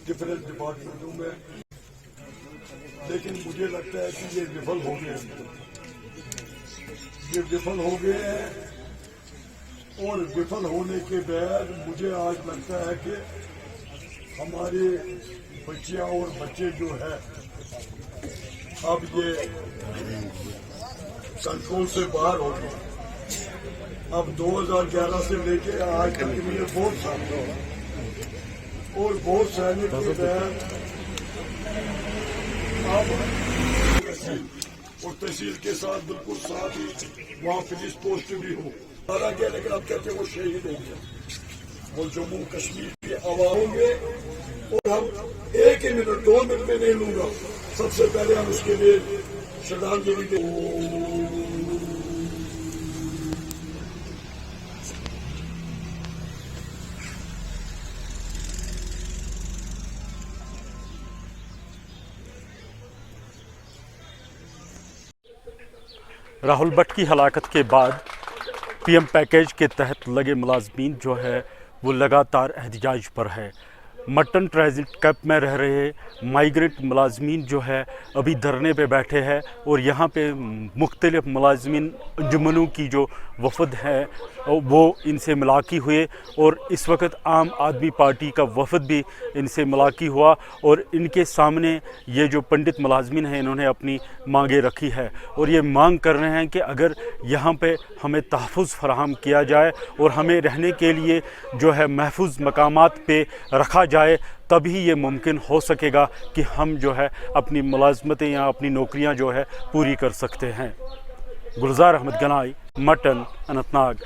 Different डिपार्टमेंटों में, लेकिन मुझे लगता है कि ये विफल हो गए हैं। ये विफल हो गए हैं और विफल होने के बाद मुझे आज लगता है कि हमारे बच्चियां और बच्चे जो है अब ये कंट्रोल से बाहर हो गए। अब 2011 से लेके आज तक ये बहुत सामने और बहुत सैनिक के बाद अब और तहसील के साथ बिल्कुल साथ ही वहाँ पुलिस पोस्ट भी हो मारा गया, लेकिन अब कहते वो शहीद हो गया। और जम्मू कश्मीर के आवाम होंगे और हम 1 मिनट 2 मिनट में नहीं लूंगा, सबसे पहले हम उसके लिए श्रद्धांजलि दें। राहुल भट्ट की हलाकत के बाद पीएम पैकेज के तहत लगे मुलाजमीन जो है वो लगातार एहतजाज पर है। मटन ट्रांजिट कैंप में रह रहे माइग्रेंट मुलाजमीन जो है अभी धरने पे बैठे हैं और यहाँ पे मुख्तलिफ मुलाजमीन अंजुमनों की जो वफद है वो इनसे मुलाकी हुए और इस वक्त आम आदमी पार्टी का वफद भी इनसे मुलाकी हुआ और इनके सामने ये जो पंडित मुलाजमीन हैं इन्होंने अपनी मांगे रखी है और ये मांग कर रहे हैं कि अगर यहाँ पे हमें तहफ़्फ़ुज़ फराहम किया जाए और हमें रहने के लिए जो है महफूज मकामात पे रखा जाए, तभी ये मुमकिन हो सकेगा कि हम जो है अपनी मुलाजमतें या अपनी नौकरियां जो है पूरी कर सकते हैं। गुलजार अहमद गनाई, मटन, अनंतनाग।